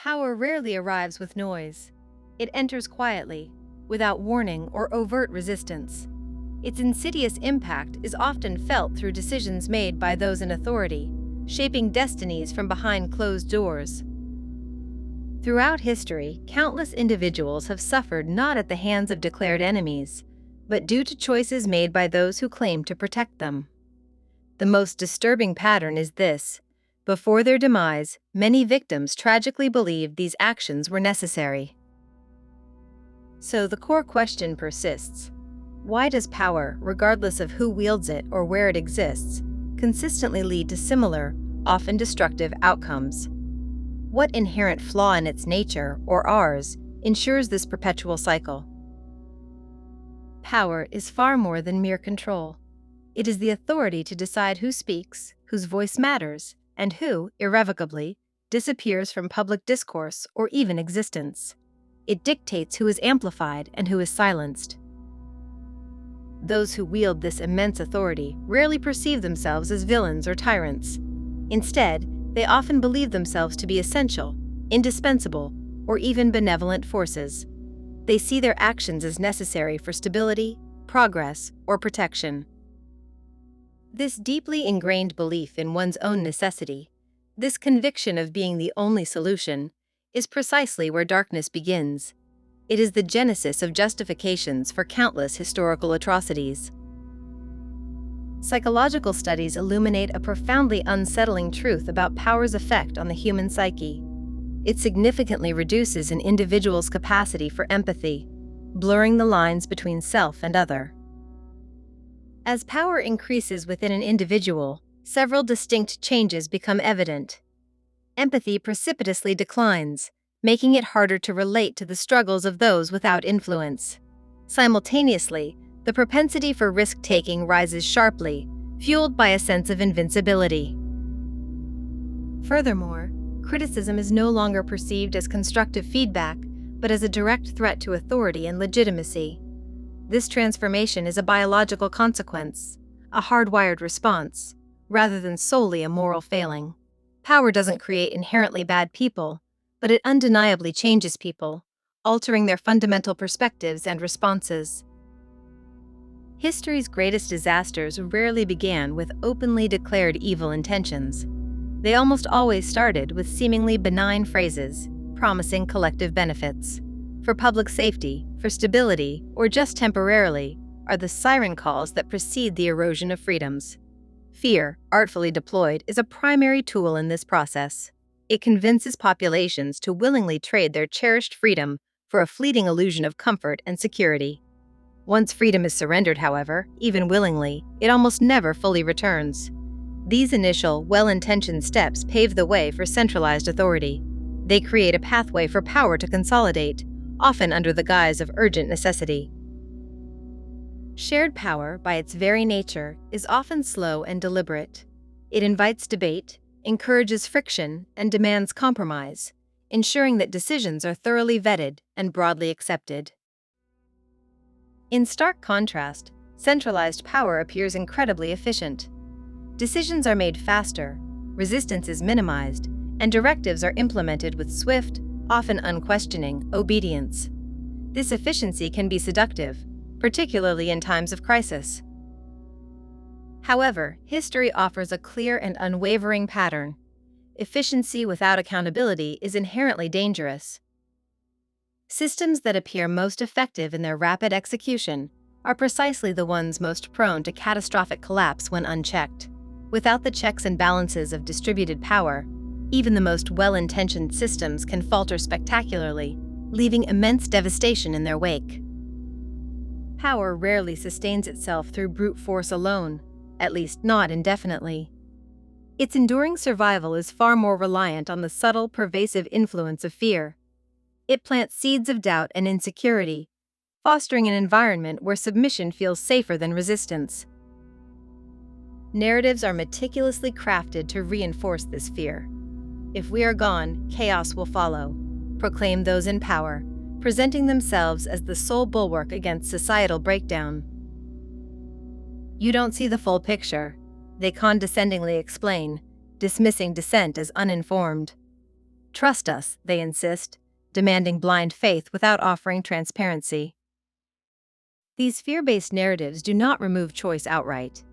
Power rarely arrives with noise. It enters quietly, without warning or overt resistance. Its insidious impact is often felt through decisions made by those in authority, shaping destinies from behind closed doors. Throughout history, countless individuals have suffered not at the hands of declared enemies, but due to choices made by those who claim to protect them. The most disturbing pattern is this: before their demise, many victims tragically believed these actions were necessary. So the core question persists: why does power, regardless of who wields it or where it exists, consistently lead to similar, often destructive outcomes? What inherent flaw in its nature, or ours, ensures this perpetual cycle? Power is far more than mere control. It is the authority to decide who speaks, whose voice matters, and who, irrevocably, disappears from public discourse or even existence. It dictates who is amplified and who is silenced. Those who wield this immense authority rarely perceive themselves as villains or tyrants. Instead, they often believe themselves to be essential, indispensable, or even benevolent forces. They see their actions as necessary for stability, progress, or protection. This deeply ingrained belief in one's own necessity, this conviction of being the only solution, is precisely where darkness begins. It is the genesis of justifications for countless historical atrocities. Psychological studies illuminate a profoundly unsettling truth about power's effect on the human psyche. It significantly reduces an individual's capacity for empathy, blurring the lines between self and other. As power increases within an individual, several distinct changes become evident. Empathy precipitously declines, making it harder to relate to the struggles of those without influence. Simultaneously, the propensity for risk-taking rises sharply, fueled by a sense of invincibility. Furthermore, criticism is no longer perceived as constructive feedback, but as a direct threat to authority and legitimacy. This transformation is a biological consequence, a hardwired response, rather than solely a moral failing. Power doesn't create inherently bad people, but it undeniably changes people, altering their fundamental perspectives and responses. History's greatest disasters rarely began with openly declared evil intentions. They almost always started with seemingly benign phrases, promising collective benefits. For public safety, for stability, or just temporarily, are the siren calls that precede the erosion of freedoms. Fear, artfully deployed, is a primary tool in this process. It convinces populations to willingly trade their cherished freedom for a fleeting illusion of comfort and security. Once freedom is surrendered, however, even willingly, it almost never fully returns. These initial, well-intentioned steps pave the way for centralized authority. They create a pathway for power to consolidate, often under the guise of urgent necessity. Shared power, by its very nature, is often slow and deliberate. It invites debate, encourages friction, and demands compromise, ensuring that decisions are thoroughly vetted and broadly accepted. In stark contrast, centralized power appears incredibly efficient. Decisions are made faster, resistance is minimized, and directives are implemented with swift, often unquestioning, obedience. This efficiency can be seductive, particularly in times of crisis. However, history offers a clear and unwavering pattern. Efficiency without accountability is inherently dangerous. Systems that appear most effective in their rapid execution are precisely the ones most prone to catastrophic collapse when unchecked. Without the checks and balances of distributed power, even the most well-intentioned systems can falter spectacularly, leaving immense devastation in their wake. Power rarely sustains itself through brute force alone, at least not indefinitely. Its enduring survival is far more reliant on the subtle, pervasive influence of fear. It plants seeds of doubt and insecurity, fostering an environment where submission feels safer than resistance. Narratives are meticulously crafted to reinforce this fear. If we are gone, chaos will follow, proclaim those in power, presenting themselves as the sole bulwark against societal breakdown. You don't see the full picture, they condescendingly explain, dismissing dissent as uninformed. Trust us, they insist, demanding blind faith without offering transparency. These fear-based narratives do not remove choice outright.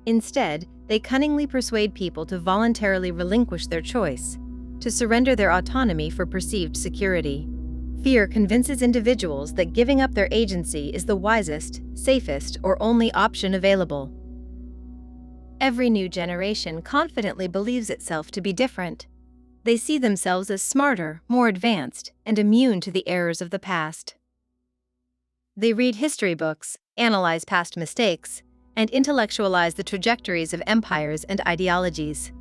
Instead, they cunningly persuade people to voluntarily relinquish their choice, to surrender their autonomy for perceived security. Fear convinces individuals that giving up their agency is the wisest, safest, or only option available. Every new generation confidently believes itself to be different. They see themselves as smarter, more advanced, and immune to the errors of the past. They read history books, analyze past mistakes, and intellectualize the trajectories of empires and ideologies.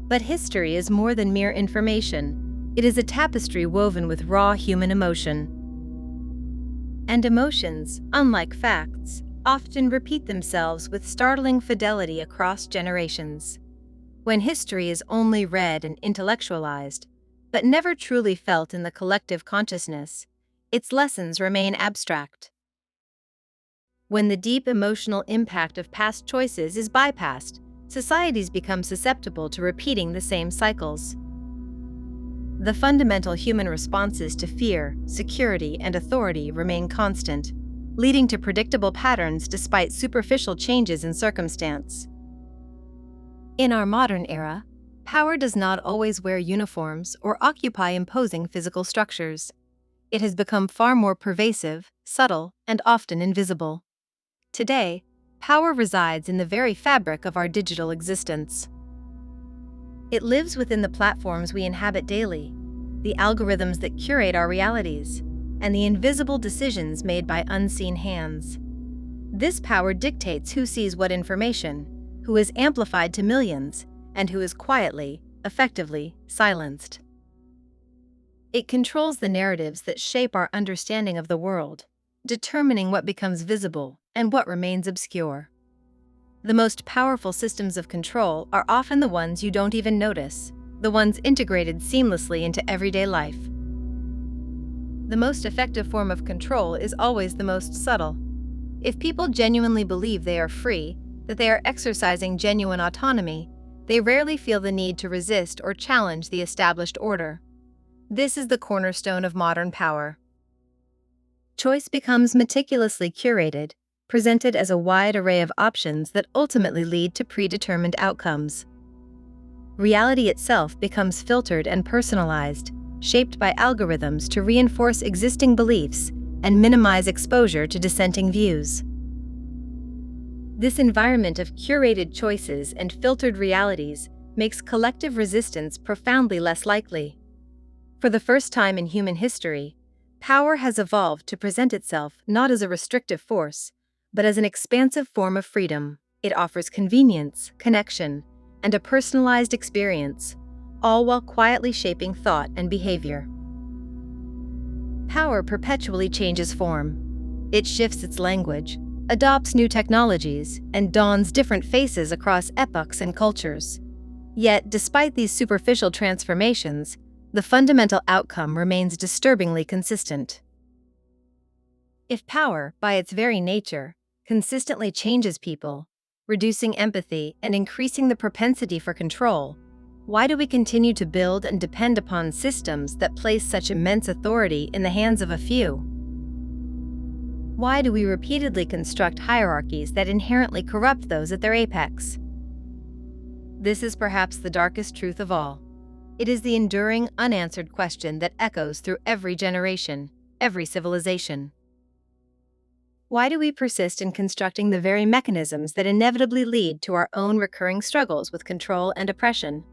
But history is more than mere information. It is a tapestry woven with raw human emotion. And emotions, unlike facts, often repeat themselves with startling fidelity across generations. When history is only read and intellectualized, but never truly felt in the collective consciousness, its lessons remain abstract. When the deep emotional impact of past choices is bypassed, societies become susceptible to repeating the same cycles. The fundamental human responses to fear, security, and authority remain constant, leading to predictable patterns despite superficial changes in circumstance. In our modern era, power does not always wear uniforms or occupy imposing physical structures. It has become far more pervasive, subtle, and often invisible. Today, power resides in the very fabric of our digital existence. It lives within the platforms we inhabit daily, the algorithms that curate our realities, and the invisible decisions made by unseen hands. This power dictates who sees what information, who is amplified to millions, and who is quietly, effectively, silenced. It controls the narratives that shape our understanding of the world, determining what becomes visible and what remains obscure. The most powerful systems of control are often the ones you don't even notice, the ones integrated seamlessly into everyday life. The most effective form of control is always the most subtle. If people genuinely believe they are free, that they are exercising genuine autonomy, they rarely feel the need to resist or challenge the established order. This is the cornerstone of modern power. Choice becomes meticulously curated, presented as a wide array of options that ultimately lead to predetermined outcomes. Reality itself becomes filtered and personalized, shaped by algorithms to reinforce existing beliefs and minimize exposure to dissenting views. This environment of curated choices and filtered realities makes collective resistance profoundly less likely. For the first time in human history, power has evolved to present itself not as a restrictive force, but as an expansive form of freedom. It offers convenience, connection, and a personalized experience, all while quietly shaping thought and behavior. Power perpetually changes form. It shifts its language, adopts new technologies, and dons different faces across epochs and cultures. Yet, despite these superficial transformations, the fundamental outcome remains disturbingly consistent. If power, by its very nature, consistently changes people, reducing empathy and increasing the propensity for control, why do we continue to build and depend upon systems that place such immense authority in the hands of a few? Why do we repeatedly construct hierarchies that inherently corrupt those at their apex? This is perhaps the darkest truth of all. It is the enduring, unanswered question that echoes through every generation, every civilization. Why do we persist in constructing the very mechanisms that inevitably lead to our own recurring struggles with control and oppression?